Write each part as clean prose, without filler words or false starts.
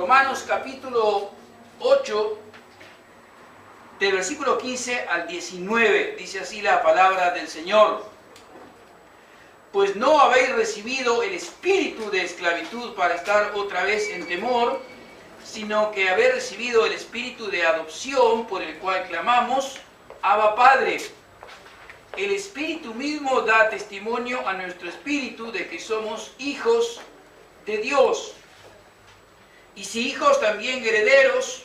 Romanos capítulo 8, del versículo 15 al 19, dice así la palabra del Señor. Pues no habéis recibido el espíritu de esclavitud para estar otra vez en temor, sino que habéis recibido el espíritu de adopción por el cual clamamos, Abba Padre. El espíritu mismo da testimonio a nuestro espíritu de que somos hijos de Dios. Y si hijos, también herederos,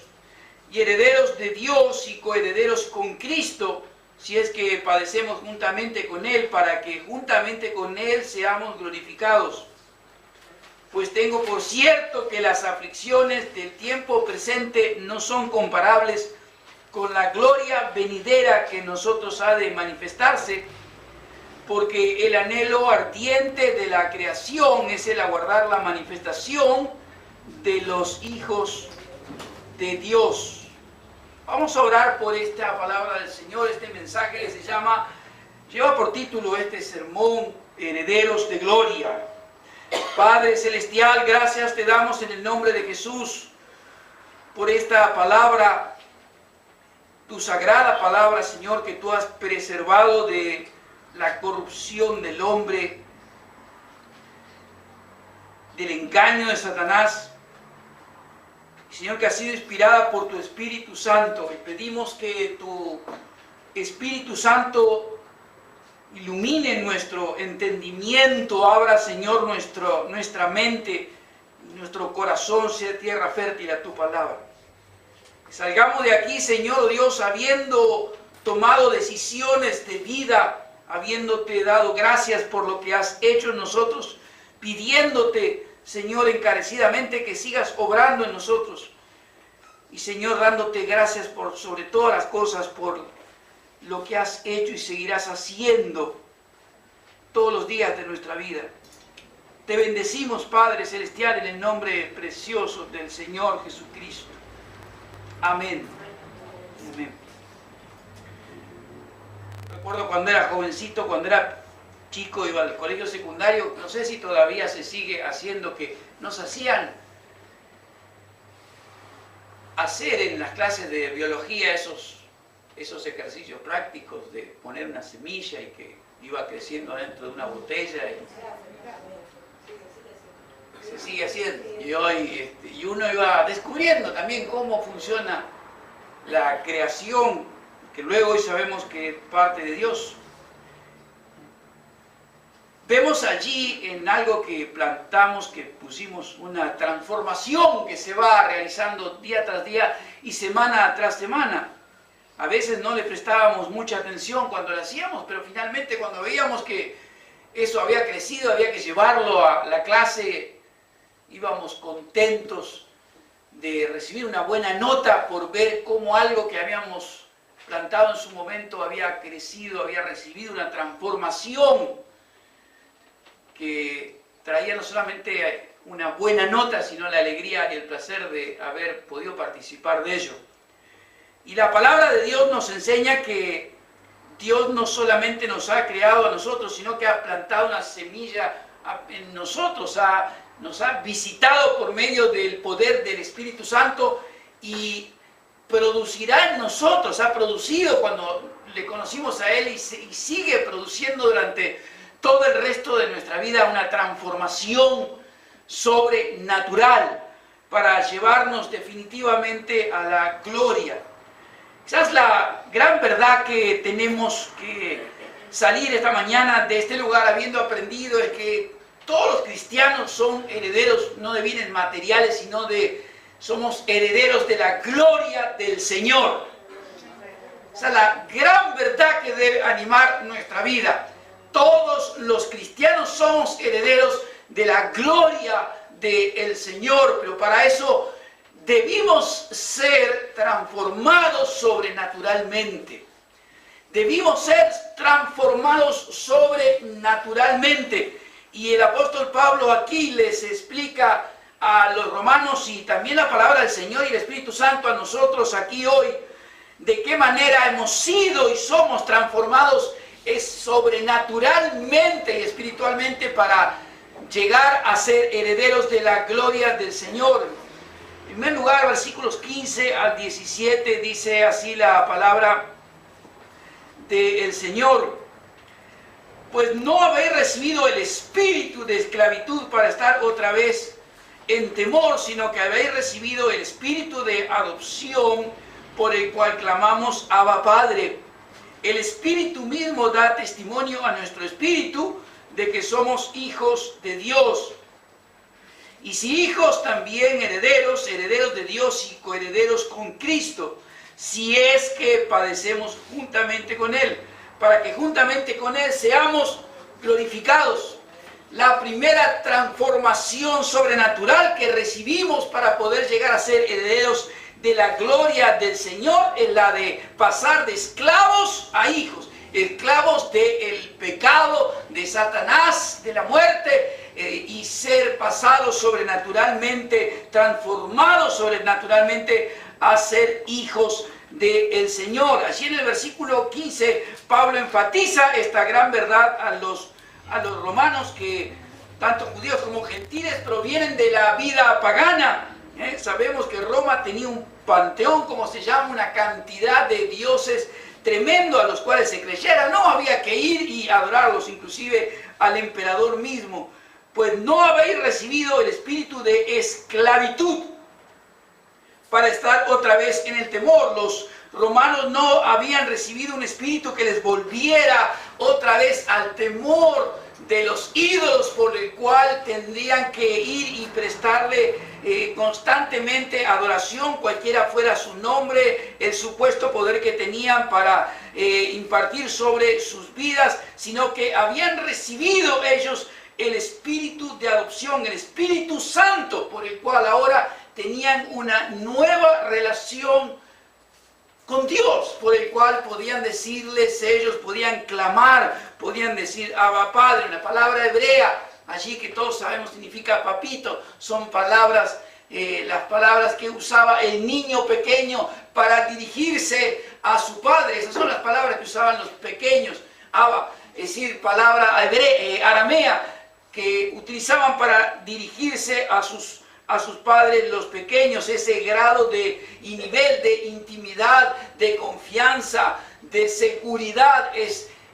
y herederos de Dios y coherederos con Cristo, si es que padecemos juntamente con Él, para que juntamente con Él seamos glorificados. Pues tengo por cierto que las aflicciones del tiempo presente no son comparables con la gloria venidera que en nosotros ha de manifestarse, porque el anhelo ardiente de la creación es el aguardar la manifestación de los hijos de Dios. Vamos a orar por esta palabra del Señor. Este mensaje que lleva por título este sermón, Herederos de Gloria. Padre Celestial, gracias te damos en el nombre de Jesús por esta palabra, tu sagrada palabra, Señor, que tú has preservado de la corrupción del hombre, del engaño de Satanás. Señor, que ha sido inspirada por tu Espíritu Santo, y pedimos que tu Espíritu Santo ilumine nuestro entendimiento, abra, Señor, nuestra mente, nuestro corazón sea tierra fértil a tu palabra. Que salgamos de aquí, Señor Dios, habiendo tomado decisiones de vida, habiéndote dado gracias por lo que has hecho en nosotros, pidiéndote, Señor, encarecidamente que sigas obrando en nosotros. Y Señor, dándote gracias por sobre todas las cosas, por lo que has hecho y seguirás haciendo todos los días de nuestra vida. Te bendecimos, Padre Celestial, en el nombre precioso del Señor Jesucristo. Amén. Amén. Recuerdo cuando era jovencito, cuando era chico, iba al colegio secundario, no sé si todavía se sigue haciendo, que nos hacían hacer en las clases de biología esos ejercicios prácticos de poner una semilla y que iba creciendo dentro de una botella y se sigue haciendo. Y uno iba descubriendo también cómo funciona la creación, que luego hoy sabemos que es parte de Dios. Vemos allí en algo que plantamos, que pusimos una transformación que se va realizando día tras día y semana tras semana. A veces no le prestábamos mucha atención cuando lo hacíamos, pero finalmente cuando veíamos que eso había crecido, había que llevarlo a la clase, íbamos contentos de recibir una buena nota por ver cómo algo que habíamos plantado en su momento había crecido, había recibido una transformación que traía no solamente una buena nota, sino la alegría y el placer de haber podido participar de ello. Y la palabra de Dios nos enseña que Dios no solamente nos ha creado a nosotros, sino que ha plantado una semilla en nosotros, nos ha visitado por medio del poder del Espíritu Santo y producirá en nosotros, ha producido cuando le conocimos a Él y sigue produciendo durante todo el resto de nuestra vida una transformación sobrenatural para llevarnos definitivamente a la gloria. Quizás la gran verdad que tenemos que salir esta mañana de este lugar habiendo aprendido es que todos los cristianos son herederos no de bienes materiales, sino somos herederos de la gloria del Señor. Esa es la gran verdad que debe animar nuestra vida. Todos los cristianos somos herederos de la gloria del Señor, pero para eso debimos ser transformados sobrenaturalmente. Debimos ser transformados sobrenaturalmente. Y el apóstol Pablo aquí les explica a los romanos y también la palabra del Señor y el Espíritu Santo a nosotros aquí hoy, de qué manera hemos sido y somos transformados es sobrenaturalmente y espiritualmente para llegar a ser herederos de la gloria del Señor. En primer lugar, versículos 15 al 17 dice así la palabra del Señor. Pues no habéis recibido el espíritu de esclavitud para estar otra vez en temor, sino que habéis recibido el espíritu de adopción por el cual clamamos Abba Padre. El espíritu mismo da testimonio a nuestro espíritu de que somos hijos de Dios. Y si hijos, también herederos, herederos de Dios y coherederos con Cristo, si es que padecemos juntamente con Él, para que juntamente con Él seamos glorificados. La primera transformación sobrenatural que recibimos para poder llegar a ser herederos de la gloria del Señor es la de pasar de esclavos a hijos. Esclavos del pecado, de Satanás, de la muerte, y ser pasados sobrenaturalmente, transformados sobrenaturalmente a ser hijos del Señor. Allí en el versículo 15, Pablo enfatiza esta gran verdad a los romanos, que tanto judíos como gentiles provienen de la vida pagana. Sabemos que Roma tenía un panteón, como se llama, una cantidad de dioses tremendo a los cuales se creyera. No había que ir y adorarlos, inclusive al emperador mismo. Pues no habéis recibido el espíritu de esclavitud para estar otra vez en el temor. Los romanos no habían recibido un espíritu que les volviera otra vez al temor de los ídolos, por el cual tendrían que ir y prestarle constantemente adoración, cualquiera fuera su nombre, el supuesto poder que tenían para impartir sobre sus vidas, sino que habían recibido ellos el espíritu de adopción, el Espíritu Santo, por el cual ahora tenían una nueva relación con Dios, por el cual podían decirles ellos, podían clamar, podían decir Abba Padre, una palabra hebrea, allí que todos sabemos significa papito. Son palabras, las palabras que usaba el niño pequeño para dirigirse a su padre. Esas son las palabras que usaban los pequeños, Abba, es decir, palabra aramea, que utilizaban para dirigirse a sus padres los pequeños. Ese grado y nivel de intimidad, de confianza, de seguridad,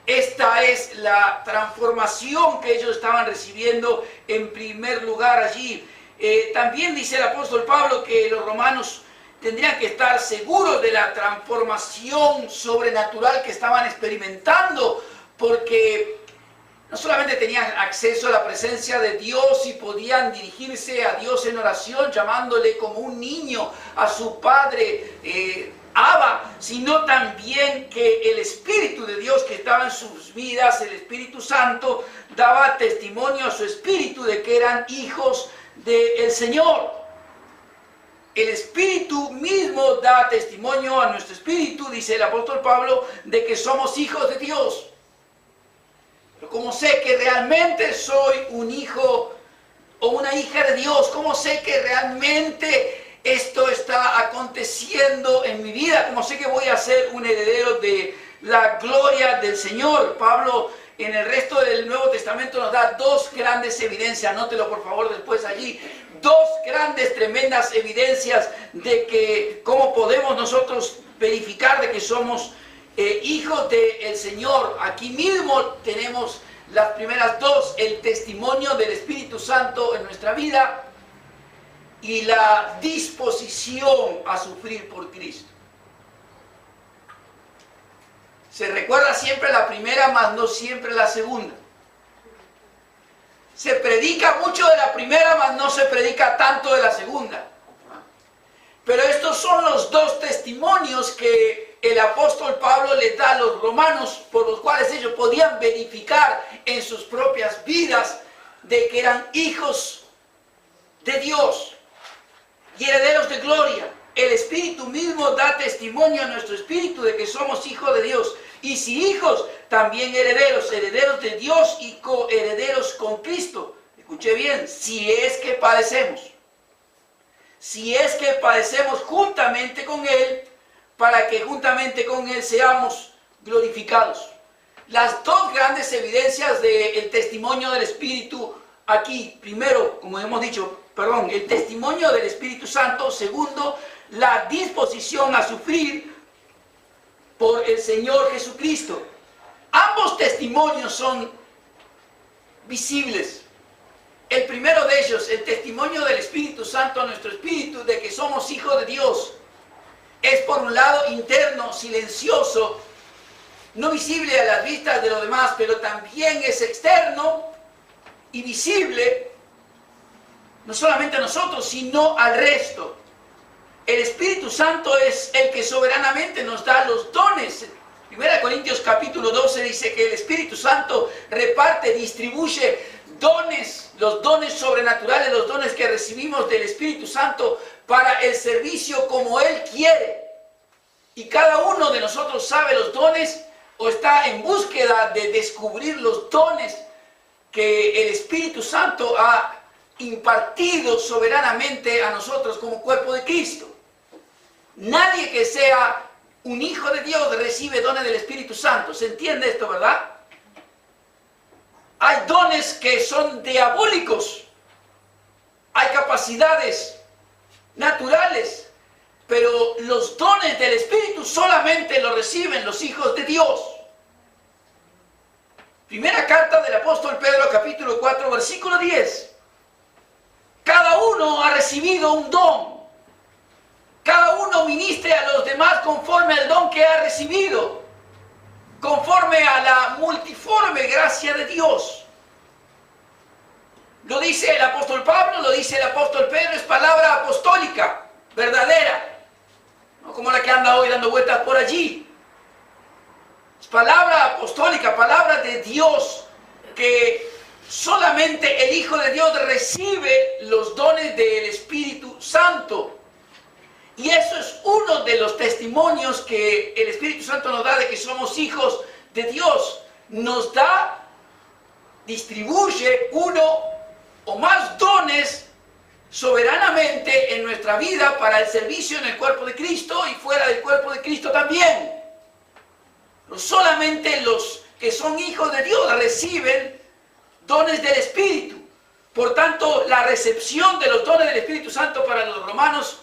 esta es la transformación que ellos estaban recibiendo en primer lugar allí. También dice el apóstol Pablo que los romanos tendrían que estar seguros de la transformación sobrenatural que estaban experimentando, porque no solamente tenían acceso a la presencia de Dios y podían dirigirse a Dios en oración, llamándole como un niño a su padre Abba, sino también que el Espíritu de Dios que estaba en sus vidas, el Espíritu Santo, daba testimonio a su espíritu de que eran hijos del Señor. El Espíritu mismo da testimonio a nuestro espíritu, dice el apóstol Pablo, de que somos hijos de Dios. ¿Cómo sé que realmente soy un hijo o una hija de Dios? ¿Cómo sé que realmente esto está aconteciendo en mi vida? ¿Cómo sé que voy a ser un heredero de la gloria del Señor? Pablo en el resto del Nuevo Testamento nos da dos grandes evidencias. Anótelo por favor después allí. Dos grandes, tremendas evidencias de que cómo podemos nosotros verificar de que somos hijos del Señor. Aquí mismo tenemos las primeras dos: el testimonio del Espíritu Santo en nuestra vida y la disposición a sufrir por Cristo. Se recuerda siempre la primera, mas no siempre la segunda. Se predica mucho de la primera, mas no se predica tanto de la segunda. Pero estos son los dos testimonios que el apóstol Pablo les da a los romanos, por los cuales ellos podían verificar en sus propias vidas de que eran hijos de Dios y herederos de gloria. El Espíritu mismo da testimonio a nuestro espíritu de que somos hijos de Dios. Y si hijos, también herederos, herederos de Dios y coherederos con Cristo. Escuche bien, si es que padecemos. Si es que padecemos juntamente con Él, para que juntamente con Él seamos glorificados. Las dos grandes evidencias del testimonio del Espíritu aquí, primero, como hemos dicho, el testimonio del Espíritu Santo. Segundo, la disposición a sufrir por el Señor Jesucristo. Ambos testimonios son visibles. El primero de ellos, el testimonio del Espíritu Santo a nuestro espíritu de que somos hijos de Dios, es por un lado interno, silencioso, no visible a las vistas de los demás, pero también es externo y visible, no solamente a nosotros, sino al resto. El Espíritu Santo es el que soberanamente nos da los dones. 1 Corintios capítulo 12 dice que el Espíritu Santo reparte, distribuye dones, los dones sobrenaturales, los dones que recibimos del Espíritu Santo para el servicio como Él quiere. Y cada uno de nosotros sabe los dones o está en búsqueda de descubrir los dones que el Espíritu Santo ha impartido soberanamente a nosotros como cuerpo de Cristo. Nadie que sea un hijo de Dios recibe dones del Espíritu Santo. ¿Se entiende esto, verdad? Hay dones que son diabólicos. Hay capacidades naturales. Pero los dones del Espíritu solamente los reciben los hijos de Dios. Primera carta del apóstol Pedro, capítulo 4, versículo 10. Cada uno ha recibido un don. Cada uno ministre a los demás conforme al don que ha recibido, conforme a la multiforme gracia de Dios. Lo dice el apóstol Pablo, lo dice el apóstol Pedro, es palabra apostólica, verdadera, no como la que anda hoy dando vueltas por allí. Es palabra apostólica, palabra de Dios, que solamente el Hijo de Dios recibe los dones del Espíritu Santo. Y eso es uno de los testimonios que el Espíritu Santo nos da de que somos hijos de Dios. Nos da, distribuye uno o más dones soberanamente en nuestra vida para el servicio en el cuerpo de Cristo y fuera del cuerpo de Cristo también. Pero solamente los que son hijos de Dios reciben dones del Espíritu. Por tanto, la recepción de los dones del Espíritu Santo para los romanos,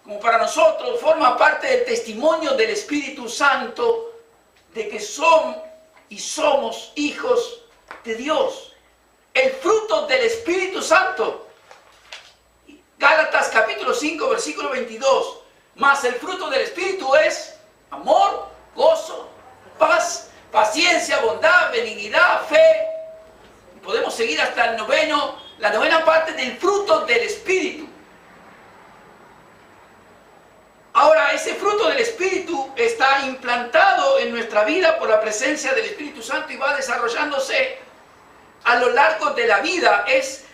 como para nosotros, forma parte del testimonio del Espíritu Santo de que son y somos hijos de Dios. El fruto del Espíritu Santo. Gálatas capítulo 5, versículo 22. Mas el fruto del Espíritu es amor, gozo, paz, paciencia, bondad, benignidad, fe. Podemos seguir hasta la novena parte del fruto del Espíritu. Ahora, ese fruto del Espíritu está implantado en nuestra vida por la presencia del Espíritu Santo y va desarrollándose a lo largo de la vida. Es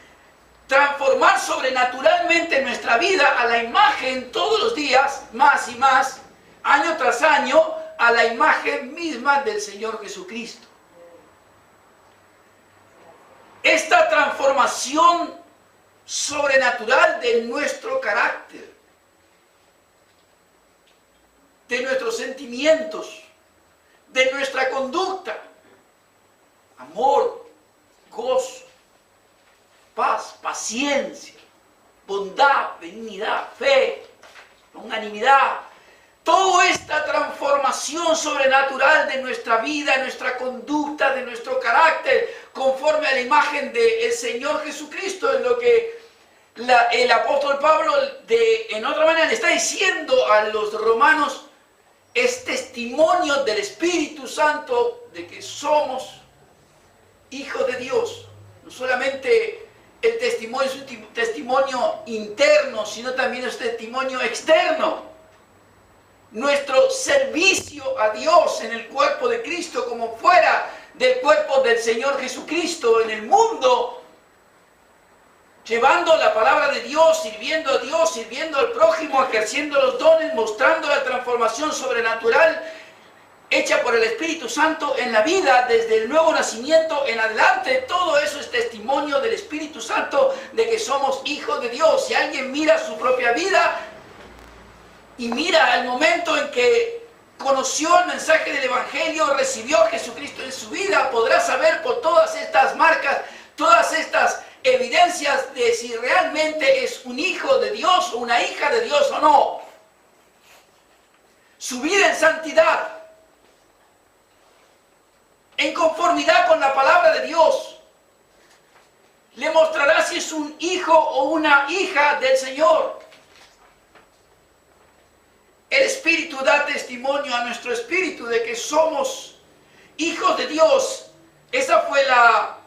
transformar sobrenaturalmente nuestra vida a la imagen todos los días, más y más, año tras año, a la imagen misma del Señor Jesucristo. Esta transformación sobrenatural de nuestro carácter, de nuestros sentimientos, de nuestra conducta, amor, gozo, paz, paciencia, bondad, benignidad, fe, longanimidad. Toda esta transformación sobrenatural de nuestra vida, nuestra conducta, de nuestro carácter, conforme a la imagen del Señor Jesucristo, es lo que el apóstol Pablo, en otra manera, le está diciendo a los romanos, es testimonio del Espíritu Santo de que somos hijos de Dios. No solamente el testimonio es un testimonio interno, sino también es testimonio externo. Nuestro servicio a Dios en el cuerpo de Cristo, como fuera del cuerpo del Señor Jesucristo en el mundo, llevando la palabra de Dios, sirviendo a Dios, sirviendo al prójimo, ejerciendo los dones, mostrando la transformación sobrenatural hecha por el Espíritu Santo en la vida desde el nuevo nacimiento en adelante. Todo eso es testimonio del Espíritu Santo de que somos hijos de Dios. Si alguien mira su propia vida y mira el momento en que conoció el mensaje del Evangelio, recibió a Jesucristo en su vida, podrá saber por todas estas marcas, todas estas evidencias de si realmente es un hijo de Dios o una hija de Dios o no. Su vida en santidad, en conformidad con la palabra de Dios, le mostrará si es un hijo o una hija del Señor. El Espíritu da testimonio a nuestro espíritu de que somos hijos de Dios. Esa fue la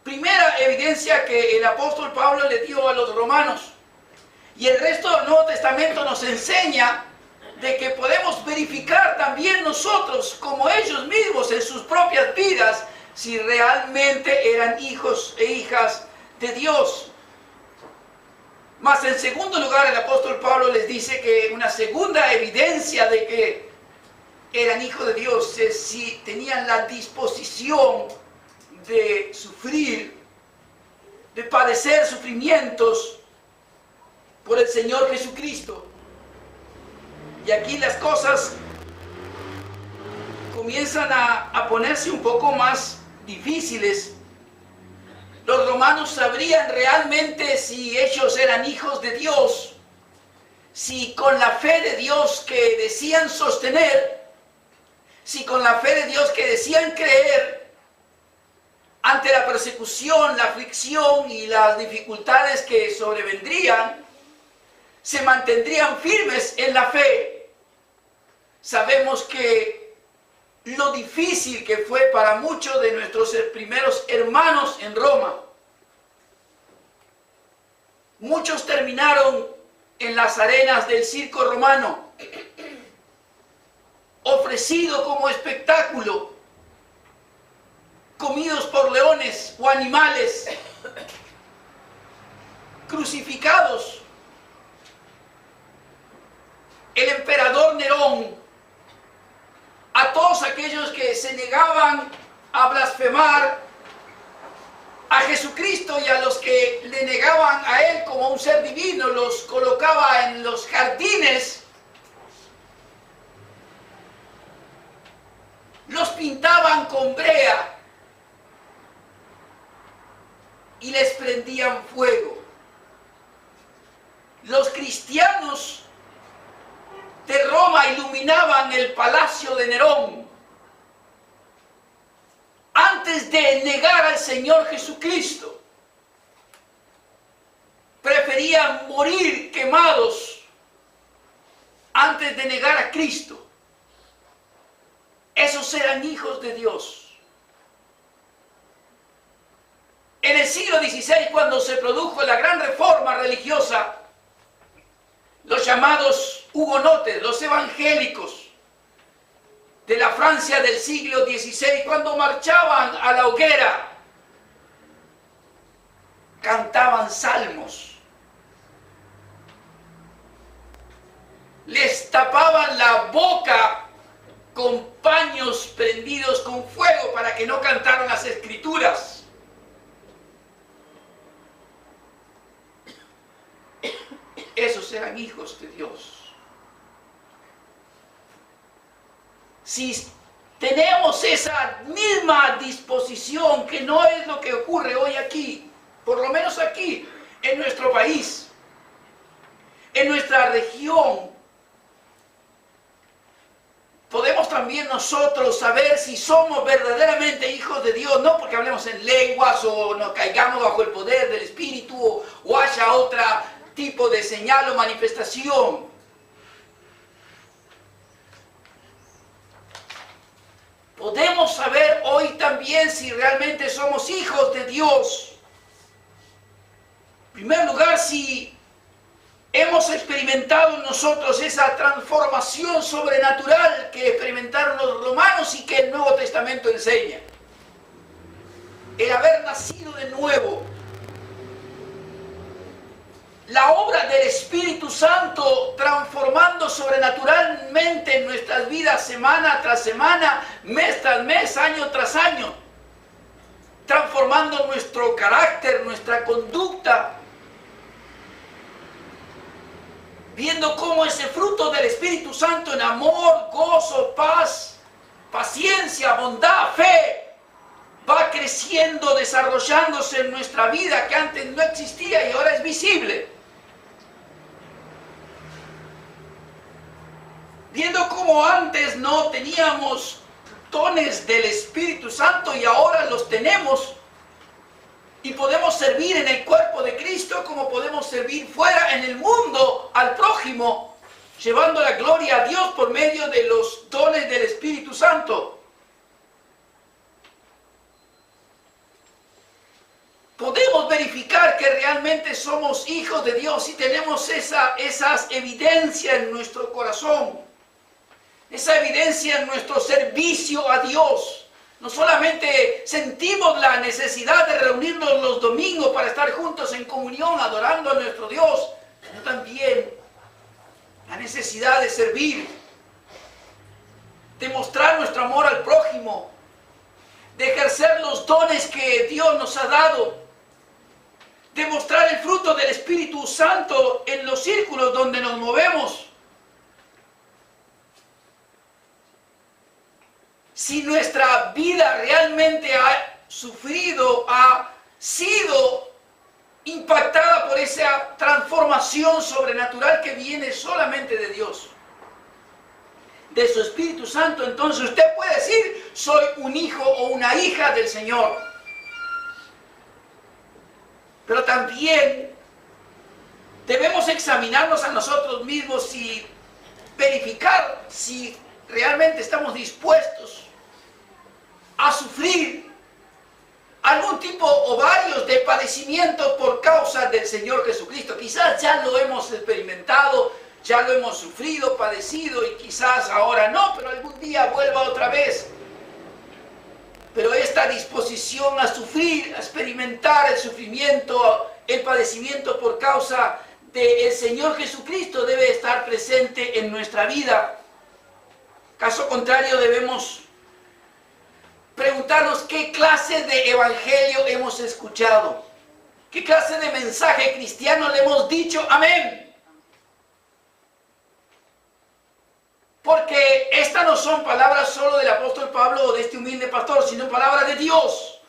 primera evidencia que el apóstol Pablo le dio a los romanos. Y el resto del Nuevo Testamento nos enseña de que podemos verificar también nosotros, como ellos mismos en sus propias vidas, si realmente eran hijos e hijas de Dios. Mas en segundo lugar, el apóstol Pablo les dice que una segunda evidencia de que eran hijos de Dios es si tenían la disposición de sufrir, de padecer sufrimientos por el Señor Jesucristo. Y aquí las cosas comienzan a ponerse un poco más difíciles. Los romanos sabrían realmente si ellos eran hijos de Dios, si con la fe de Dios que decían sostener, si con la fe de Dios que decían creer, ante la persecución, la aflicción y las dificultades que sobrevendrían, se mantendrían firmes en la fe. Sabemos que lo difícil que fue para muchos de nuestros primeros hermanos en Roma. Muchos terminaron en las arenas del circo romano, ofrecido como espectáculo, comidos por leones o animales, crucificados. El emperador Nerón, a todos aquellos que se negaban a blasfemar a Jesucristo y a los que le negaban a Él como un ser divino, los colocaba en los jardines, los pintaban con brea y les prendían fuego. Los cristianos de Roma iluminaban el palacio de Nerón. Antes de negar al Señor Jesucristo, preferían morir quemados antes de negar a Cristo. Esos eran hijos de Dios. En el siglo XVI, cuando se produjo la gran reforma religiosa, los llamados hugonotes, los evangélicos de la Francia del siglo XVI, cuando marchaban a la hoguera, cantaban salmos, les tapaban la boca con paños prendidos con fuego para que no cantaran las escrituras. Esos eran hijos de Dios. Si tenemos esa misma disposición, que no es lo que ocurre hoy aquí, por lo menos aquí, en nuestro país, en nuestra región, podemos también nosotros saber si somos verdaderamente hijos de Dios, no porque hablemos en lenguas o nos caigamos bajo el poder del Espíritu o haya otro tipo de señal o manifestación. Podemos saber hoy también si realmente somos hijos de Dios. En primer lugar, si hemos experimentado nosotros esa transformación sobrenatural que experimentaron los romanos y que el Nuevo Testamento enseña. El haber nacido de nuevo. La obra del Espíritu Santo transformando sobrenaturalmente en nuestras vidas semana tras semana, mes tras mes, año tras año. Transformando nuestro carácter, nuestra conducta. Viendo cómo ese fruto del Espíritu Santo en amor, gozo, paz, paciencia, bondad, fe, va va creciendo, desarrollándose en nuestra vida, que antes no existía y ahora es visible. Viendo cómo antes no teníamos dones del Espíritu Santo y ahora los tenemos, y podemos servir en el cuerpo de Cristo como podemos servir fuera en el mundo al prójimo, llevando la gloria a Dios por medio de los dones del Espíritu Santo. Podemos verificar que realmente somos hijos de Dios y tenemos esas evidencias en nuestro corazón, esa evidencia en nuestro servicio a Dios. No solamente sentimos la necesidad de reunirnos los domingos para estar juntos en comunión adorando a nuestro Dios, sino también la necesidad de servir, de mostrar nuestro amor al prójimo, de ejercer los dones que Dios nos ha dado, de mostrar el fruto del Espíritu Santo en los círculos donde nos movemos. Si nuestra vida realmente ha sufrido, ha sido impactada por esa transformación sobrenatural que viene solamente de Dios, de su Espíritu Santo, entonces usted puede decir: soy un hijo o una hija del Señor. Pero también debemos examinarnos a nosotros mismos y verificar si realmente estamos dispuestos a sufrir algún tipo o varios de padecimientos por causa del Señor Jesucristo. Quizás ya lo hemos experimentado, ya lo hemos sufrido, padecido, y quizás ahora no, pero algún día vuelva otra vez. Pero esta disposición a sufrir, a experimentar el sufrimiento, el padecimiento por causa del Señor Jesucristo debe estar presente en nuestra vida. Caso contrario, debemos preguntarnos qué clase de evangelio hemos escuchado, qué clase de mensaje cristiano le hemos dicho amén. Porque estas no son palabras solo del apóstol Pablo o de este humilde pastor, sino palabras de Dios.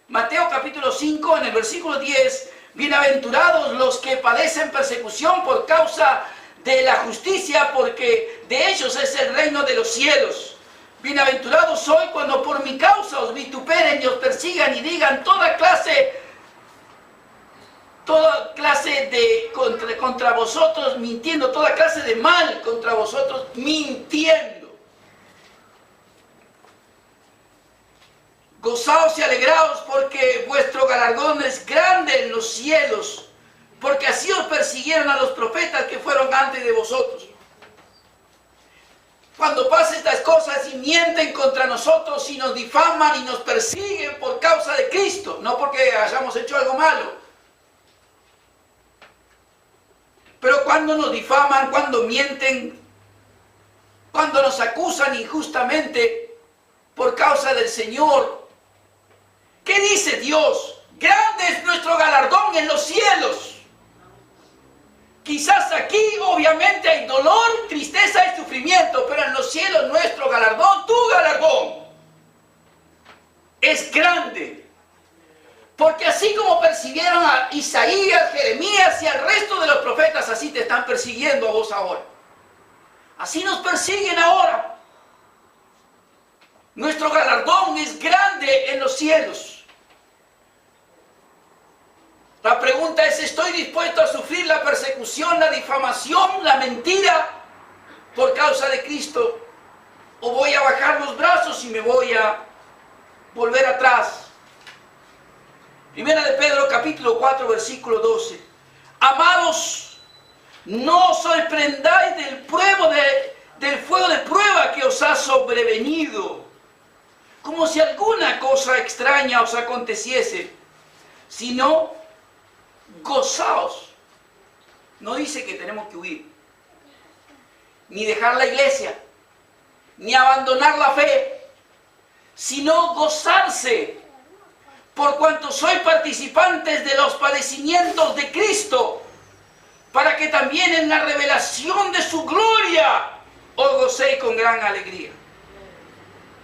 Mateo capítulo 5, en el versículo 10, bienaventurados los que padecen persecución por causa de la justicia, porque de ellos es el reino de los cielos. Bienaventurados soy cuando por mi causa os vituperen y os persigan y digan toda clase de contra vosotros mintiendo, toda clase de mal contra vosotros mintiendo. Gozaos y alegraos porque vuestro galardón es grande en los cielos, porque así os persiguieron a los profetas que fueron antes de vosotros. Cuando pasen estas cosas y mienten contra nosotros y nos difaman y nos persiguen por causa de Cristo, no porque hayamos hecho algo malo, pero cuando nos difaman, cuando mienten, cuando nos acusan injustamente por causa del Señor, ¿qué dice Dios? Grande es nuestro galardón en los cielos. Quizás aquí obviamente hay dolor, tristeza y sufrimiento, pero en los cielos nuestro galardón, tu galardón, es grande. Porque así como persiguieron a Isaías, Jeremías y al resto de los profetas, así te están persiguiendo a vos ahora. Así nos persiguen ahora. Nuestro galardón es grande en los cielos. La pregunta es: ¿estoy dispuesto a sufrir la persecución, la difamación, la mentira por causa de Cristo? ¿O voy a bajar los brazos y me voy a volver atrás? Primera de Pedro capítulo 4 versículo 12. Amados, no os sorprendáis del fuego de prueba que os ha sobrevenido, como si alguna cosa extraña os aconteciese, sino gozaos. No dice que tenemos que huir, ni dejar la iglesia, ni abandonar la fe, sino gozarse, por cuanto sois participantes de los padecimientos de Cristo, para que también en la revelación de su gloria os gocéis con gran alegría.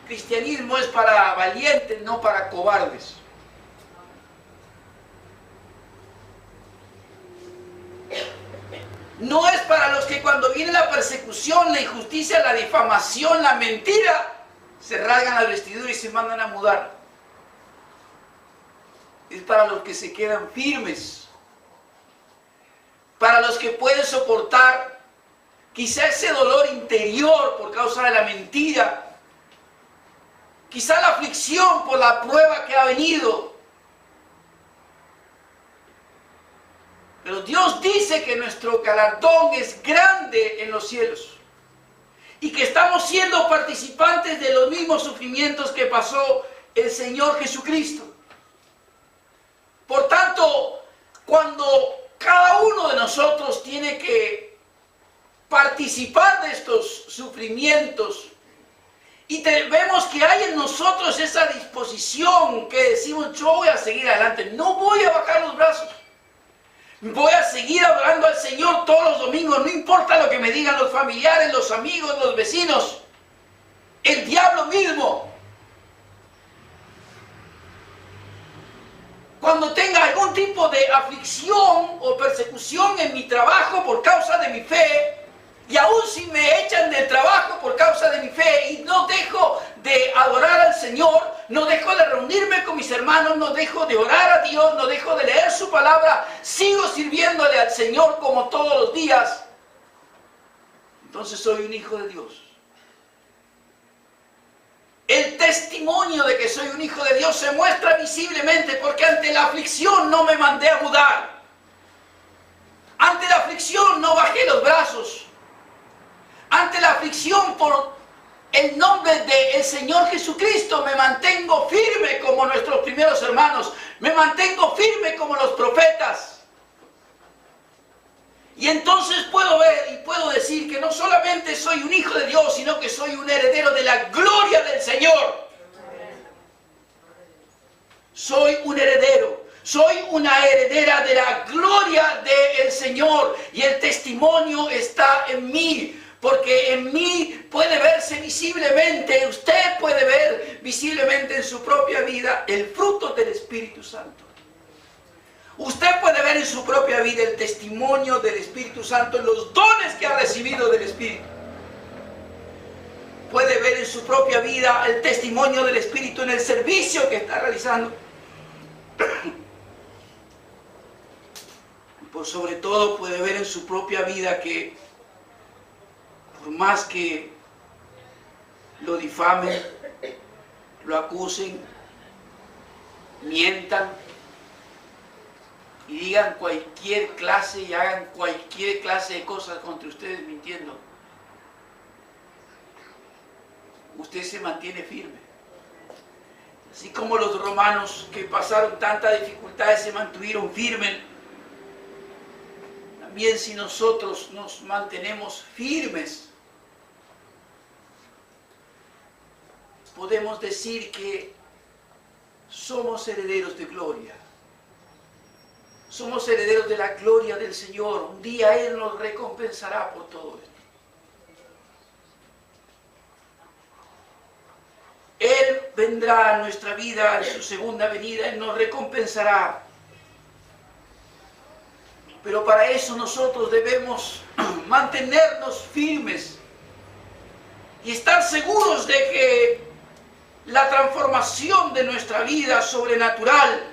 cristianismo es para valientes, no para cobardes. No es para los que cuando viene la persecución, la injusticia, la difamación, la mentira, se rasgan las vestiduras y se mandan a mudar. Es para los que se quedan firmes, para los que pueden soportar quizá ese dolor interior por causa de la mentira, quizá la aflicción por la prueba que ha venido. Pero Dios dice que nuestro galardón es grande en los cielos y que estamos siendo participantes de los mismos sufrimientos que pasó el Señor Jesucristo. Por tanto, cuando cada uno de nosotros tiene que participar de estos sufrimientos y vemos que hay en nosotros esa disposición que decimos, yo voy a seguir adelante, no voy a bajar los brazos. Voy a seguir adorando al Señor todos los domingos, no importa lo que me digan los familiares, los amigos, los vecinos, el diablo mismo. Cuando tenga algún tipo de aflicción o persecución en mi trabajo por causa de mi fe, y aún si me echan del trabajo por causa de mi fe y no dejo de adorar al Señor, no dejo de reunirme con mis hermanos, no dejo de orar a Dios, no dejo de leer su palabra, sigo sirviéndole al Señor como todos los días, entonces soy un hijo de Dios. El testimonio de que soy un hijo de Dios se muestra visiblemente porque ante la aflicción no me mandé a mudar. Ante la aflicción no bajé los brazos. Ante la aflicción por el nombre del Señor Jesucristo me mantengo firme como nuestros primeros hermanos. Me mantengo firme como los profetas. Y entonces puedo ver y puedo decir que no solamente soy un hijo de Dios, sino que soy un heredero de la gloria del Señor. Soy un heredero. Soy una heredera de la gloria del Señor. Y el testimonio está en mí. Porque en mí puede verse visiblemente, usted puede ver visiblemente en su propia vida el fruto del Espíritu Santo. Usted puede ver en su propia vida el testimonio del Espíritu Santo en los dones que ha recibido del Espíritu. Puede ver en su propia vida el testimonio del Espíritu en el servicio que está realizando. Por sobre todo puede ver en su propia vida que por más que lo difamen, lo acusen, mientan y digan cualquier clase y hagan cualquier clase de cosas contra ustedes mintiendo, usted se mantiene firme. Así como los romanos que pasaron tantas dificultades se mantuvieron firmes, también si nosotros nos mantenemos firmes, podemos decir que somos herederos de gloria. Somos herederos de la gloria del Señor. Un día Él nos recompensará por todo esto. Él vendrá a nuestra vida en su segunda venida. Él nos recompensará. Pero para eso nosotros debemos mantenernos firmes y estar seguros de que la transformación de nuestra vida sobrenatural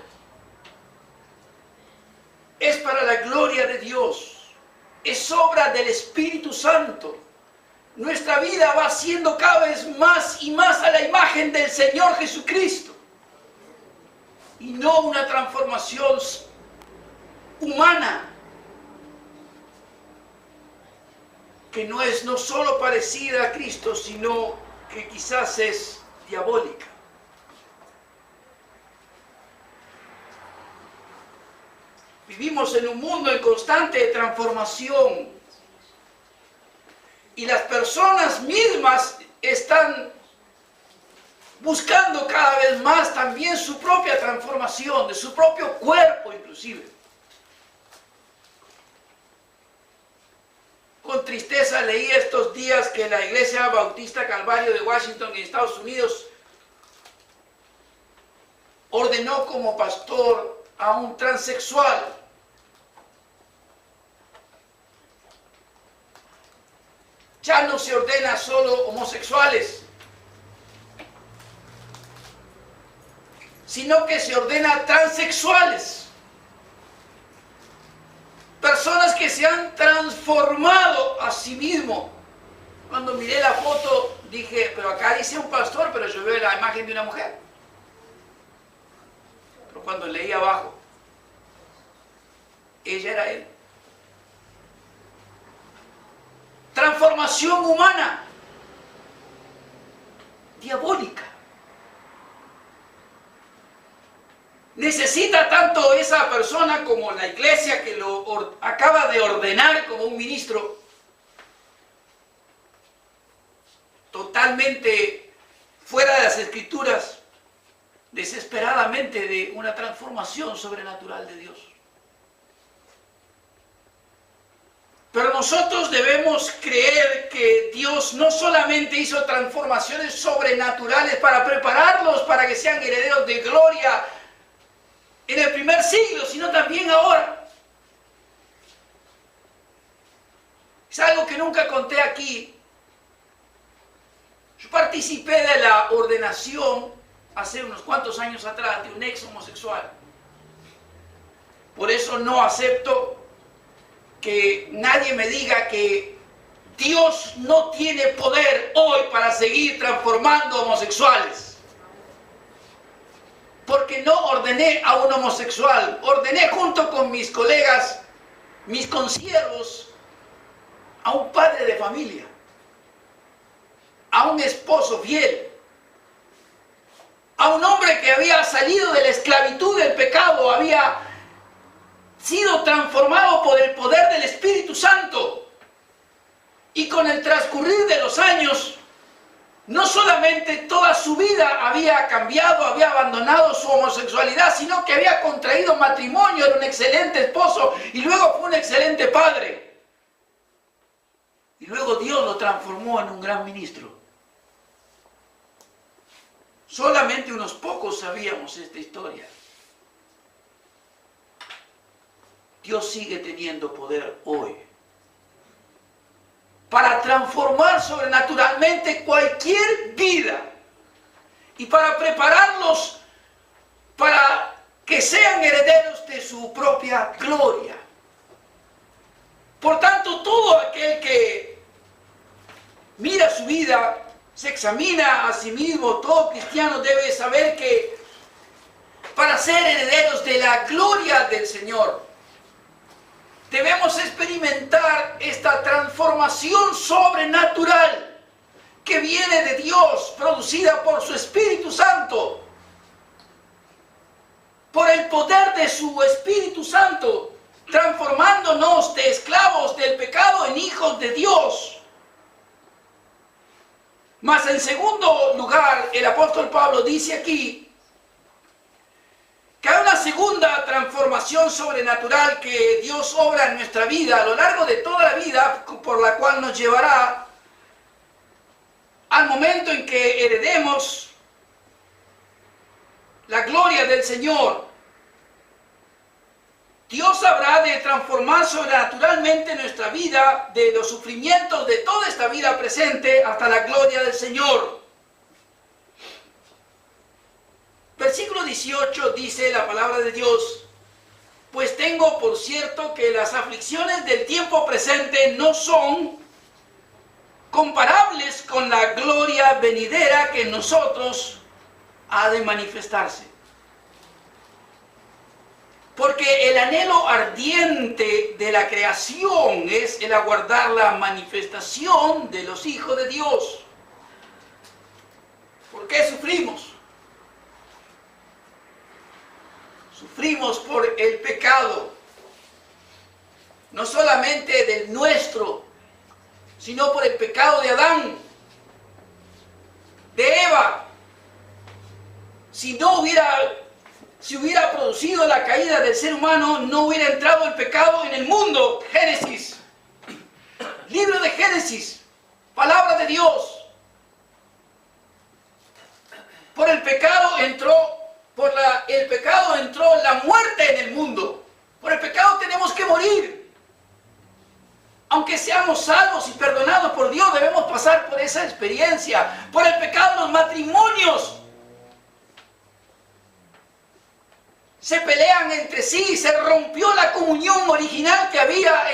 es para la gloria de Dios, es obra del Espíritu Santo. Nuestra vida va siendo cada vez más y más a la imagen del Señor Jesucristo y no una transformación humana que no es no solo parecida a Cristo, sino que quizás es diabólica. Vivimos en un mundo en constante transformación y las personas mismas están buscando cada vez más también su propia transformación, de su propio cuerpo inclusive. Con tristeza leí estos días que la Iglesia Bautista Calvario de Washington en Estados Unidos ordenó como pastor a un transexual. Ya no se ordena solo homosexuales, sino que se ordena transexuales. Personas que se han transformado a sí mismos. Cuando miré la foto dije, pero acá dice un pastor, pero yo veo la imagen de una mujer. Pero cuando leí abajo, ella era él. Transformación humana, diabólica. Necesita tanto esa persona como la iglesia que lo acaba de ordenar como un ministro totalmente fuera de las escrituras, desesperadamente de una transformación sobrenatural de Dios. Pero nosotros debemos creer que Dios no solamente hizo transformaciones sobrenaturales para prepararlos para que sean herederos de gloria en el primer siglo, sino también ahora. Es algo que nunca conté aquí. Yo participé de la ordenación hace unos cuantos años atrás de un ex homosexual. Por eso no acepto que nadie me diga que Dios no tiene poder hoy para seguir transformando homosexuales. Porque no ordené a un homosexual, ordené junto con mis colegas, mis consiervos, a un padre de familia, a un esposo fiel, a un hombre que había salido de la esclavitud del pecado, había sido transformado por el poder del Espíritu Santo. Y con el transcurrir de los años, no solamente toda su vida había cambiado, había abandonado su homosexualidad, sino que había contraído matrimonio, era un excelente esposo y luego fue un excelente padre. Y luego Dios lo transformó en un gran ministro. Solamente unos pocos sabíamos esta historia. Dios sigue teniendo poder hoy para transformar sobrenaturalmente cualquier vida y para prepararlos para que sean herederos de su propia gloria. Por tanto, todo aquel que mira su vida, se examina a sí mismo, todo cristiano debe saber que para ser herederos de la gloria del Señor, debemos experimentar esta transformación sobrenatural que viene de Dios, producida por su Espíritu Santo. Por el poder de su Espíritu Santo, transformándonos de esclavos del pecado en hijos de Dios. Mas en segundo lugar, el apóstol Pablo dice aquí que hay una segunda transformación sobrenatural que Dios obra en nuestra vida a lo largo de toda la vida, por la cual nos llevará al momento en que heredemos la gloria del Señor. Dios habrá de transformar sobrenaturalmente nuestra vida de los sufrimientos de toda esta vida presente hasta la gloria del Señor. Versículo 18 dice la palabra de Dios: pues tengo por cierto que las aflicciones del tiempo presente no son comparables con la gloria venidera que en nosotros ha de manifestarse. Porque el anhelo ardiente de la creación es el aguardar la manifestación de los hijos de Dios. ¿Por qué sufrimos? Sufrimos por el pecado, no solamente del nuestro, sino por el pecado de Adán, de Eva. Si hubiera producido la caída del ser humano, no hubiera entrado el pecado en el mundo. Génesis, libro de Génesis, palabra de Dios. Por el pecado entró, por la el pecado entró la muerte en el mundo. Por el pecado tenemos que morir. Aunque seamos salvos y perdonados por Dios, debemos pasar por esa experiencia. Por el pecado los matrimonios se pelean entre sí, se rompió la comunión original que había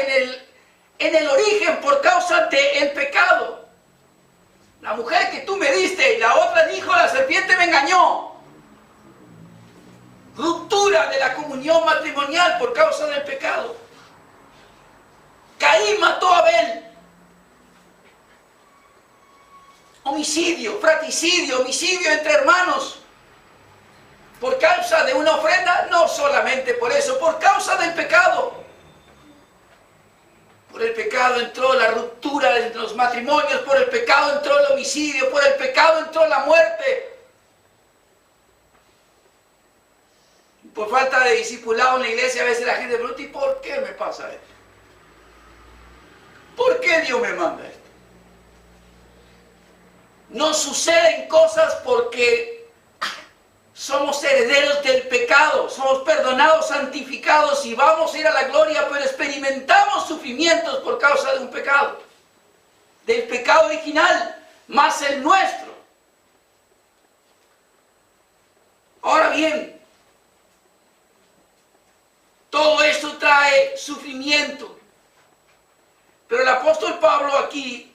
en el origen por causa del pecado. La mujer que tú me diste y la otra dijo, la serpiente me engañó. Ruptura de la comunión matrimonial por causa del pecado. Caín mató a Abel. Homicidio, fratricidio, homicidio entre hermanos. Por causa de una ofrenda, no solamente por eso, por causa del pecado. Por el pecado entró la ruptura de los matrimonios, por el pecado entró el homicidio, por el pecado entró la muerte. Por falta de discipulado en la iglesia, a veces la gente pregunta, ¿y por qué me pasa esto? ¿Por qué Dios me manda esto? No suceden cosas porque somos herederos del pecado, somos perdonados, santificados y vamos a ir a la gloria, pero experimentamos sufrimientos por causa de un pecado, del pecado original, más el nuestro. Ahora bien, todo esto trae sufrimiento, pero el apóstol Pablo aquí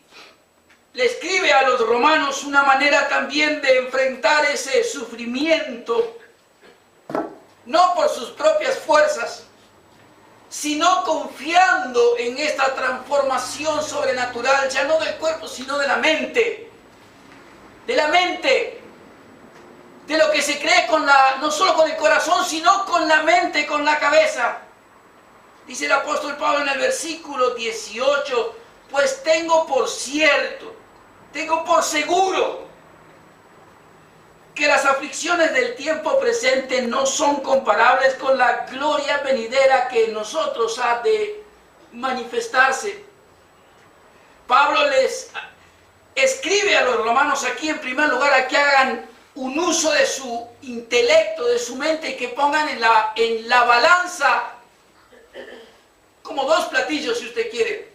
le escribe a los romanos una manera también de enfrentar ese sufrimiento, no por sus propias fuerzas, sino confiando en esta transformación sobrenatural, ya no del cuerpo, sino de la mente. De la mente, de lo que se cree no solo con el corazón, sino con la mente, con la cabeza. Dice el apóstol Pablo en el versículo 18, pues tengo por cierto, tengo por seguro que las aflicciones del tiempo presente no son comparables con la gloria venidera que en nosotros ha de manifestarse. Pablo les escribe a los romanos aquí en primer lugar a que hagan un uso de su intelecto, de su mente, y que pongan en la balanza como dos platillos, si usted quiere.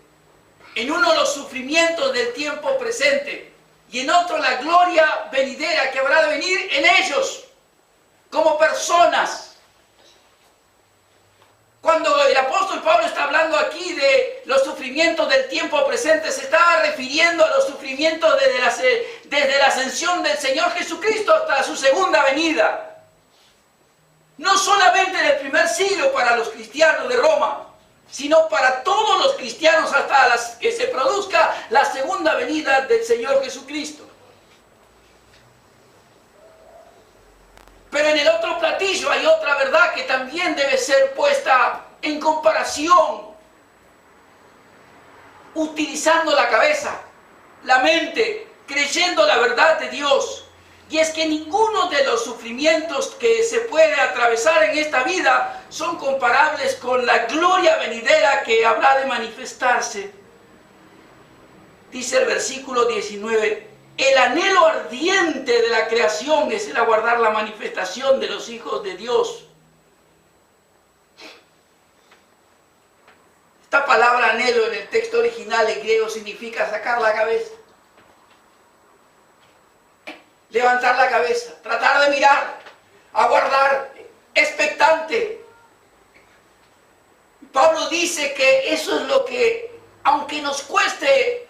En uno los sufrimientos del tiempo presente y en otro la gloria venidera que habrá de venir en ellos como personas. Cuando el apóstol Pablo está hablando aquí de los sufrimientos del tiempo presente, se estaba refiriendo a los sufrimientos desde la ascensión del Señor Jesucristo hasta su segunda venida. No solamente en el primer siglo para los cristianos de Roma, sino para todos los cristianos hasta que se produzca la segunda venida del Señor Jesucristo. Pero en el otro platillo hay otra verdad que también debe ser puesta en comparación, utilizando la cabeza, la mente, creyendo la verdad de Dios. Y es que ninguno de los sufrimientos que se puede atravesar en esta vida son comparables con la gloria venidera que habrá de manifestarse. Dice el versículo 19, el anhelo ardiente de la creación es el aguardar la manifestación de los hijos de Dios. Esta palabra anhelo en el texto original en griego significa sacar la cabeza. Levantar la cabeza, tratar de mirar, aguardar, expectante. Pablo dice que eso es lo que, aunque nos cueste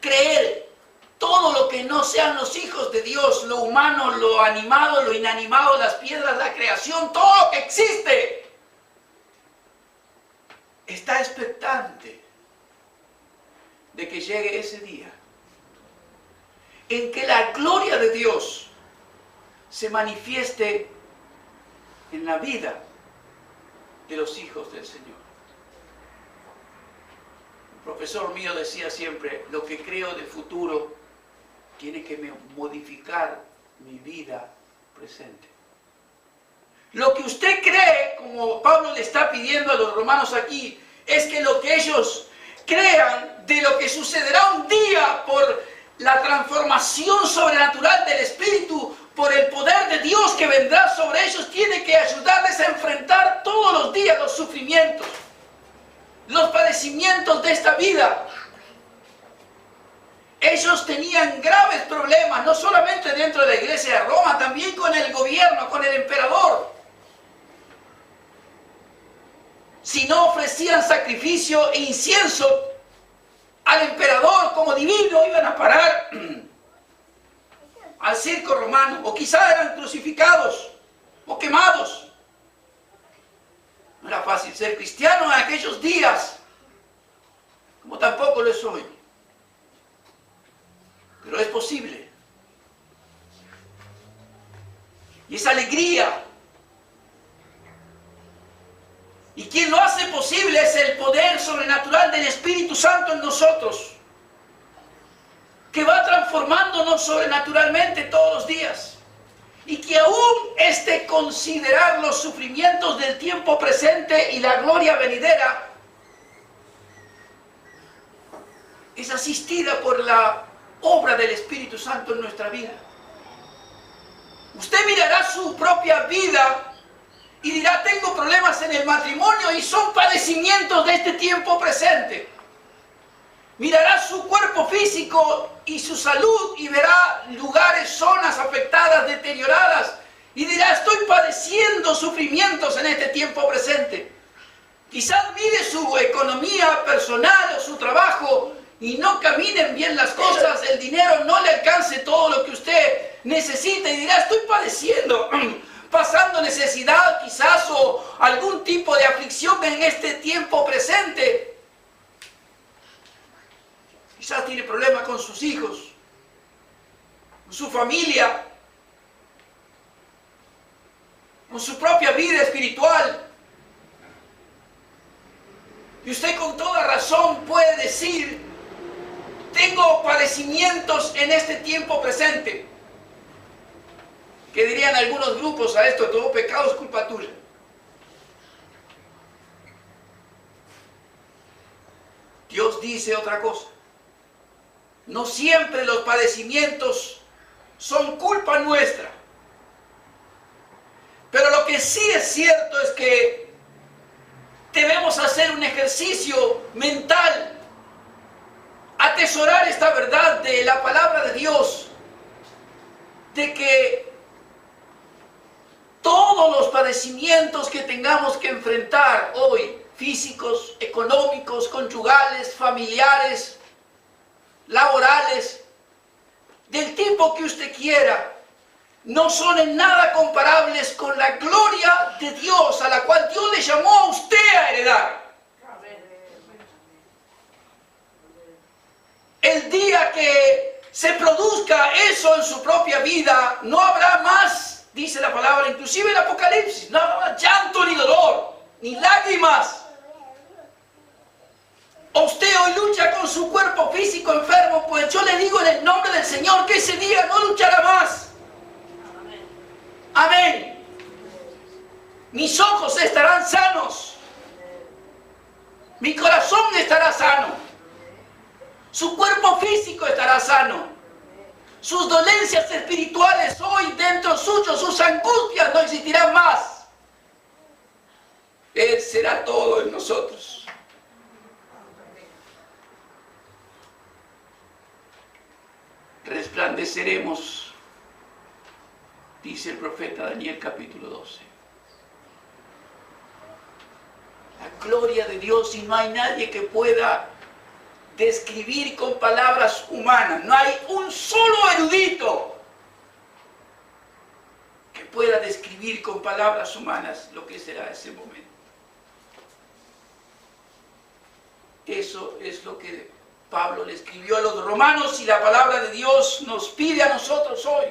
creer, todo lo que no sean los hijos de Dios, lo humano, lo animado, lo inanimado, las piedras, la creación, todo lo que existe, está expectante de que llegue ese día en que la gloria de Dios se manifieste en la vida de los hijos del Señor. Un profesor mío decía siempre, lo que creo de futuro tiene que modificar mi vida presente. Lo que usted cree, como Pablo le está pidiendo a los romanos aquí, es que lo que ellos crean de lo que sucederá un día por la transformación sobrenatural del Espíritu, por el poder de de Dios que vendrá sobre ellos tiene que ayudarles a enfrentar todos los días los sufrimientos, los padecimientos de esta vida. Ellos tenían graves problemas, no solamente dentro de la iglesia de Roma, también con el gobierno, con el emperador. Si no ofrecían sacrificio e incienso al emperador como divino, iban a parar al circo romano, o quizá eran crucificados o quemados. No era fácil ser cristiano en aquellos días, como tampoco lo es hoy. Pero es posible. Y esa alegría. Y quien lo hace posible es el poder sobrenatural del Espíritu Santo en nosotros, que va transformándonos sobrenaturalmente todos los días. Y que aún considerar los sufrimientos del tiempo presente y la gloria venidera es asistida por la obra del Espíritu Santo en nuestra vida. Usted mirará su propia vida y dirá: tengo problemas en el matrimonio y son padecimientos de este tiempo presente. Mirará su cuerpo físico y su salud y verá lugares, zonas afectadas, deterioradas, y dirá: estoy padeciendo sufrimientos en este tiempo presente. Quizás mire su economía personal o su trabajo y no caminen bien las cosas, el dinero no le alcance todo lo que usted necesita, y dirá: estoy padeciendo, pasando necesidad quizás, o algún tipo de aflicción en este tiempo presente. Quizás tiene problemas con sus hijos, con su familia, con su propia vida espiritual. Y usted con toda razón puede decir: tengo padecimientos en este tiempo presente. ¿Qué dirían algunos grupos a esto? Todo pecado es culpa tuya. Dios dice otra cosa. No siempre los padecimientos son culpa nuestra. Pero lo que sí es cierto es que debemos hacer un ejercicio mental, atesorar esta verdad de la palabra de Dios, de que todos los padecimientos que tengamos que enfrentar hoy, físicos, económicos, conyugales, familiares, laborales, del tipo que usted quiera, no son en nada comparables con la gloria de Dios a la cual Dios le llamó a usted a heredar. El día que se produzca eso en su propia vida, no habrá más, dice la palabra, inclusive el Apocalipsis, no habrá más llanto ni dolor, ni lágrimas. O usted hoy lucha con su cuerpo físico enfermo, pues yo le digo en el nombre del Señor que ese día no luchará más. Amén. Mis ojos estarán sanos. Mi corazón estará sano. Su cuerpo físico estará sano. Sus dolencias espirituales hoy dentro suyo, sus angustias no existirán más. Él será todo en nosotros. Resplandeceremos, dice el profeta Daniel capítulo 12. La gloria de Dios, y no hay nadie que pueda describir con palabras humanas. No hay un solo erudito que pueda describir con palabras humanas lo que será ese momento. Eso es lo que Pablo le escribió a los romanos, y la palabra de Dios nos pide a nosotros hoy.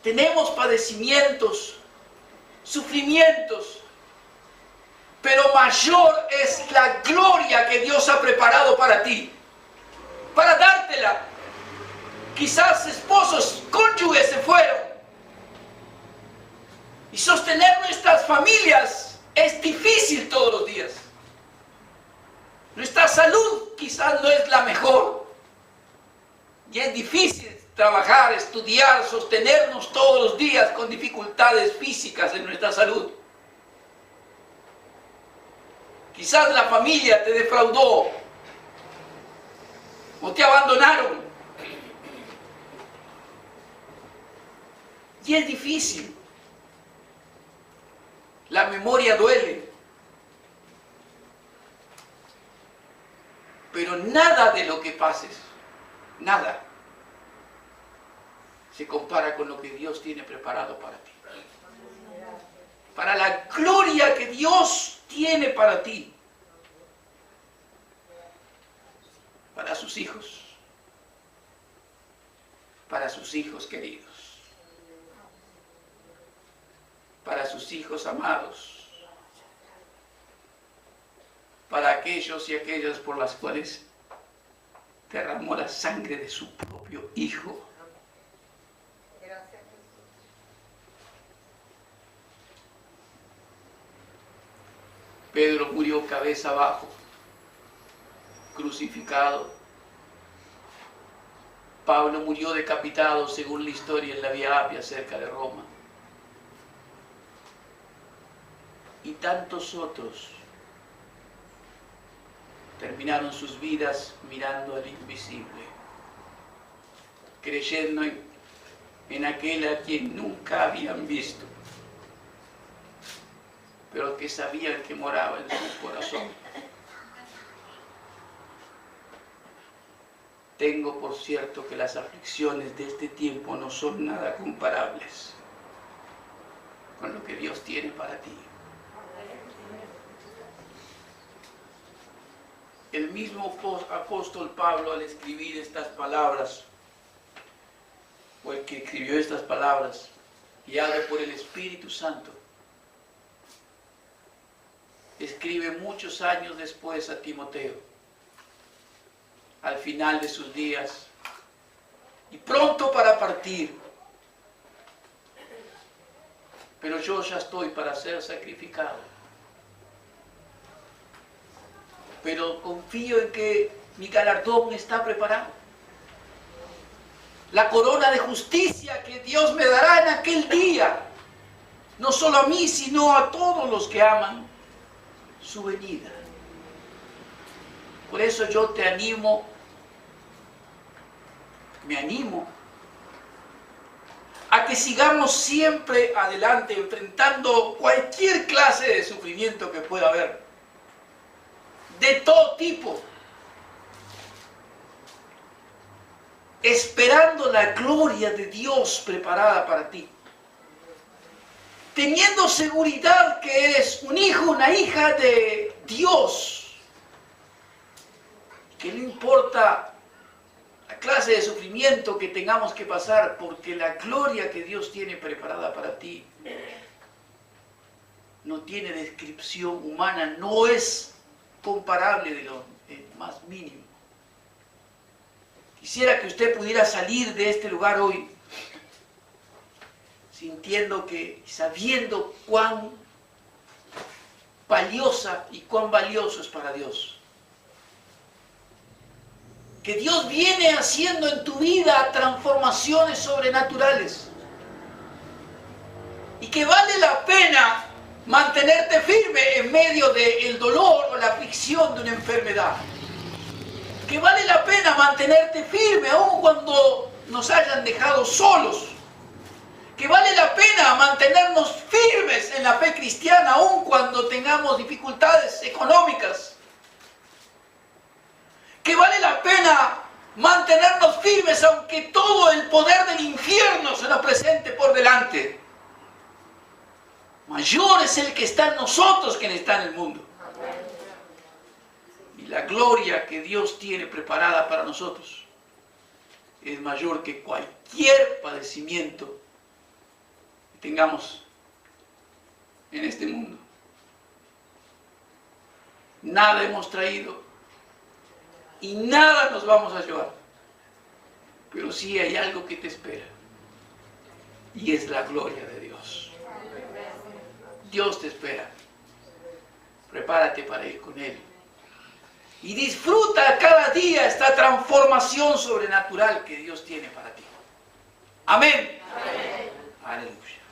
Tenemos padecimientos, sufrimientos, pero mayor es la gloria que Dios ha preparado para ti, para dártela. Quizás esposos, cónyuges se fueron, y sostener nuestras familias es difícil todos los días. Nuestra salud quizás no es la mejor, y es difícil trabajar, estudiar, sostenernos todos los días con dificultades físicas en nuestra salud. Quizás la familia te defraudó o te abandonaron. Y es difícil. La memoria duele. Pero nada de lo que pases, nada, se compara con lo que Dios tiene preparado para ti. Para la gloria que Dios tiene para ti. Para sus hijos. Para sus hijos queridos. Para sus hijos amados. Para aquellos y aquellas por las cuales derramó la sangre de su propio Hijo. Pedro murió cabeza abajo, crucificado. Pablo murió decapitado, según la historia, en la Vía Apia, cerca de Roma. Y tantos otros terminaron sus vidas mirando al invisible, creyendo en aquel a quien nunca habían visto, pero que sabían que moraba en su corazón. Tengo por cierto que las aflicciones de este tiempo no son nada comparables con lo que Dios tiene para ti. El mismo apóstol Pablo, al escribir estas palabras, o el que escribió estas palabras, guiado por el Espíritu Santo, escribe muchos años después a Timoteo, al final de sus días, y pronto para partir. Pero yo ya estoy para ser sacrificado. Pero confío en que mi galardón está preparado. La corona de justicia que Dios me dará en aquel día, no solo a mí, sino a todos los que aman su venida. Por eso yo te animo, me animo, a que sigamos siempre adelante, enfrentando cualquier clase de sufrimiento que pueda haber. De todo tipo, esperando la gloria de Dios preparada para ti, teniendo seguridad que eres un hijo, una hija de Dios, que no importa la clase de sufrimiento que tengamos que pasar, porque la gloria que Dios tiene preparada para ti no tiene descripción humana, no es comparable de lo más mínimo. Quisiera que usted pudiera salir de este lugar hoy sintiendo que, sabiendo cuán valiosa y cuán valioso es para Dios. Que Dios viene haciendo en tu vida transformaciones sobrenaturales. Y que vale la pena mantenerte firme en medio del dolor o la aflicción de una enfermedad. Que vale la pena mantenerte firme aun cuando nos hayan dejado solos. Que vale la pena mantenernos firmes en la fe cristiana aun cuando tengamos dificultades económicas. Que vale la pena mantenernos firmes aunque todo el poder del infierno se nos presente por delante. Mayor es el que está en nosotros que el que está en el mundo. Y la gloria que Dios tiene preparada para nosotros es mayor que cualquier padecimiento que tengamos en este mundo. Nada hemos traído y nada nos vamos a llevar. Pero sí hay algo que te espera. Y es la gloria de Dios. Dios te espera. Prepárate para ir con Él. Y disfruta cada día esta transformación sobrenatural que Dios tiene para ti. Amén. Aleluya.